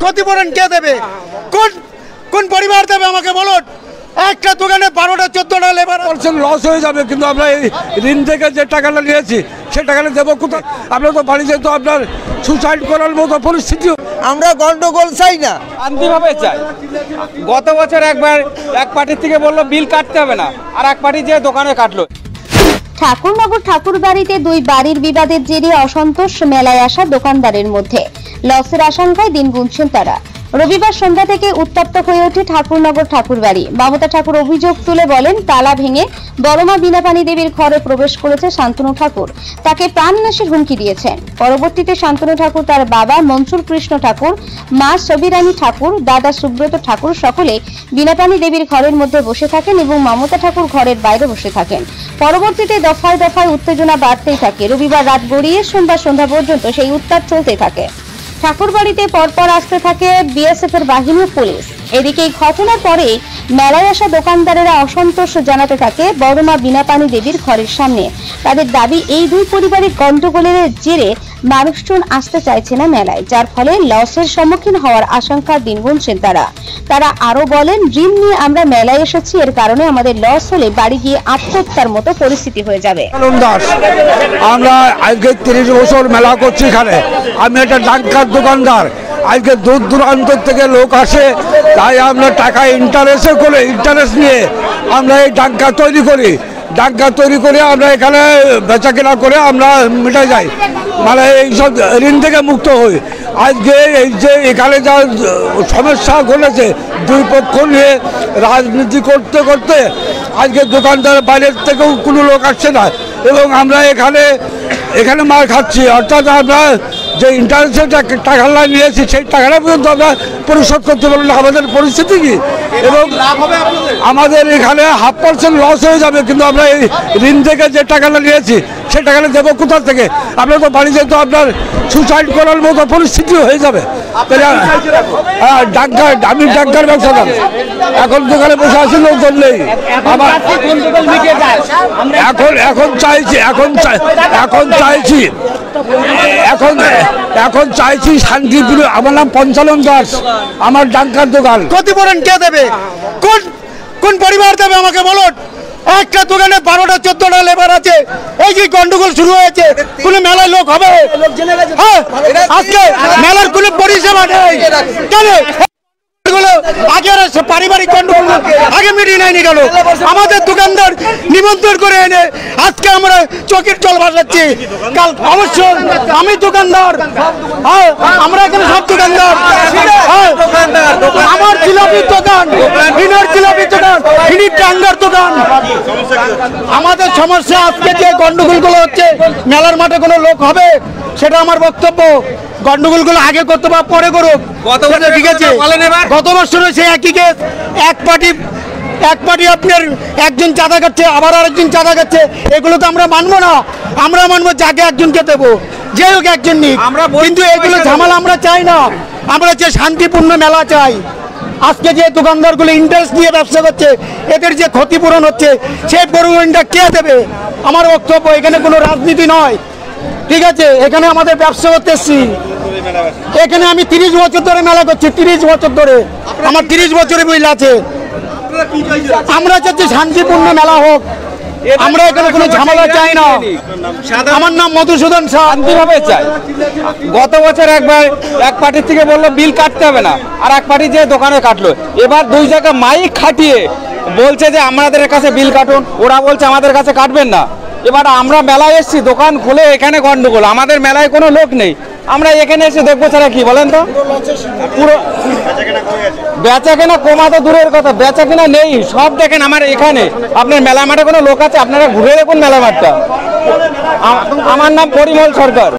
ক্ষতিপূরণ কে দেবে? কোন কোন পরিবার দেবে আমাকে বলুন। একটা দোকানে 12টা 14টা লেবার লস হয়ে যাবে, কিন্তু আমরা এই ঋণ থেকে যে টাকাটা নিয়েছি সে টাকাটা দেবো কোথায়? আমরা তো বাড়িতে তো আপনার সুসাইড করার মতো পরিস্থিতি। আমরা গন্ডগোল চাই না, শান্তিভাবে চাই। গত বছর একবার এক পার্টির থেকে বললো বিল কাটতে হবে না, আর এক পার্টি যে দোকানে কাটলো। ঠাকুরনগর ঠাকুরবাড়িতে দুই বাড়ির বিবাদের জেরে অসন্তোষ মেলায় আসা দোকানদারের মধ্যে। লসের আশঙ্কায় দিন গুনছেন তারা। রবিবার সন্ধ্যা থেকে উত্তপ্ত হয়ে ওঠে ঠাকুরনগর ঠাকুরবাড়ি। মমতা ঠাকুর অভিযোগ তুলে বলেন, তালা ভেঙে বড়মা বীণাপানি দেবীর ঘরে প্রবেশ করেছে শান্তনু ঠাকুর, তাকে প্রাণনাশের হুমকি দিয়েছেন। পরবর্তীতে শান্তনু ঠাকুর, তার বাবা মনসুর কৃষ্ণ ঠাকুর, মা সবিরানী ঠাকুর, দাদা সুব্রত ঠাকুর সকলে বীণাপানি দেবীর ঘরের মধ্যে বসে থাকেন এবং মমতা ঠাকুর ঘরের বাইরে বসে থাকেন। পরবর্তীতে দফায় দফায় উত্তেজনা বাড়তেই থাকে। রবিবার রাত গড়িয়ে সোমবার সন্ধ্যা পর্যন্ত সেই উত্তাপ চলতে থাকে। ঠাকুরবাড়িতে পরপর আসতে থাকে বিএসএফ এর বাহিনী ও পুলিশ। এদিকে এই ঘটনার পরে মেলায় আসা দোকানদারেরা অসন্তোষ জানাতে থাকে বড়মা বীণাপানি দেবীর ঘরের সামনে। তাদের দাবি, এই দুই পরিবারের গন্ডগোলের জেরে মানুষজন আসতে চাইছে না মেলায়, যার ফলে লসের সম্মুখীন হওয়ার আশঙ্কা দিন গুনছেন তারা আরো বলেন, ঋণ নিয়ে আমরা মেলায় এসেছি, এর কারণে আমাদের লস হলে বাড়ি গিয়ে আত্মহত্যার মতো পরিস্থিতি হয়ে যাবে। আমরা আজকে 30 বছর মেলা করছি এখানে। আমি একটা ডাক্তার দোকানদার। আজকে দূর দূরান্ত থেকে লোক আসে, তাই আমরা টাকা ইন্টারেস্ট নিয়ে আমরা এই ডাক্তার তৈরি করি। ডাক্তার তৈরি করে আমরা এখানে বেচা কেনা করে আমরা মিটাই যাই, মানে এইসব ঋণ থেকে মুক্ত হই। আজকে এই যে এখানে যা সমস্যা ঘটেছে, দুই পক্ষ নিয়ে রাজনীতি করতে করতে আজকে দোকানদার বাইরের থেকেও কোনো লোক আসছে না, এবং আমরা এখানে মার খাচ্ছি। অর্থাৎ আমরা যে ইন্টারেস্টের টাকাটা নিয়েছি সেই টাকাটা পর্যন্ত আমরা পরিশোধ করতে পারবো না। আমাদের পরিস্থিতি কি? এবং আমাদের এখানে 1/2% লস হয়ে যাবে, কিন্তু আমরা এই ঋণ থেকে যে টাকাটা নিয়েছি সেই টাকাটা দেবো কোথা থেকে? আমরা তো বাড়িতে তো আপনার সুসাইড করার মতো পরিস্থিতি হয়ে যাবে। আমি ডাক্তার ব্যবসাদার, এখন দোকানে বসে আছি, লোকজন নেই। এখন চাইছি শান্তিপ্রিয়। আমার নাম পঞ্চানন দাস, আমার ডাক্তার দোকান। ক্ষতিপূরণ কে দেবে? কোন কোন পরিবার দেবে আমাকে বলুন। একটা দোকানে 12টা 14টা লেবার আছে। এই যে গন্ডগোল শুরু হয়েছে, কোনো মেলায় লোক হবে? আজকে মেলার কোনো পরিষেবা নেই। কেন আগে পারিবারিক গন্ডগোল আগে মিটিয়ে নেয়নি কেন? আমাদের দোকানদার নিমন্ত্রণ করে এনে আজকে আমরা চোখের জল ভাসাচ্ছি। কাল অবশ্যই আমি দোকানদার, আমরা এখানে সব দোকানদার। আমার জিলাপির দোকান, ইনার জিলাপির দোকান, ইনি টাঙ্গার দোকান। আমাদের সমস্যা আজকে যে গন্ডগোলগুলো হচ্ছে, মেলার মাঠে কোনো লোক হবে? সেটা আমার বক্তব্য। গন্ডগোলগুলো আগে করতে বা পরে করুক, ঠিক আছে? গত বছরে সেই একই কেস। এক পার্টি আপনার একজন চাঁদা খাচ্ছে, আবার আরেকজন চাঁদা খাচ্ছে। এগুলো তো আমরা মানবো না। আমরা মানবো যাকে একজনকে দেবো, যে হোক একজন নিক, কিন্তু এগুলো ঝামেলা আমরা চাই না। আমরা যে শান্তিপূর্ণ মেলা চাই। আজকে যে দোকানদারগুলো ইন্টারেস্ট নিয়ে ব্যবসা করছে, এদের যে ক্ষতিপূরণ হচ্ছে, সেই পরিমাণটা কে দেবে? আমার বক্তব্য, এখানে কোনো রাজনীতি নয়, ঠিক আছে? এখানে আমাদের ব্যবসা করতে এসছি। এখানে আমি 30 বছর ধরে মেলা করছি, 30 বছর ধরে আমার 30 বছরের বিল আছে। আমরা চাচ্ছি শান্তিপূর্ণ মেলা হোক, আমরা এখানে কোনো ঝামেলা চাই না। আমার নাম মধুসূদন, শান্তিভাবে চাই। গত বছর একবার এক পার্টির থেকে বললো বিল কাটতে হবে না, আর এক পার্টি যে দোকানে কাটলো। এবার দুই জায়গায় মাইক খাটিয়ে বলছে যে আমাদের কাছে বিল কাটুন, ওরা বলছে আমাদের কাছে কাটবেন না। এবার আমরা মেলায় এসছি, দোকান খুলে এখানে গন্ডগোল, আমাদের মেলায় কোনো লোক নেই। আমরা এখানে এসে দেখবো ছাড়া কি বলেন তো? পুরো বেচা কেনা কমা তো দূরের কথা, বেচা কেনা নেই। সব দেখেন আমার এখানে। আপনার মেলা মাঠে কোনো লোক আছে? আপনারা ঘুরে দেখুন মেলা মাঠটা। আমার নাম পরিমল সরকার।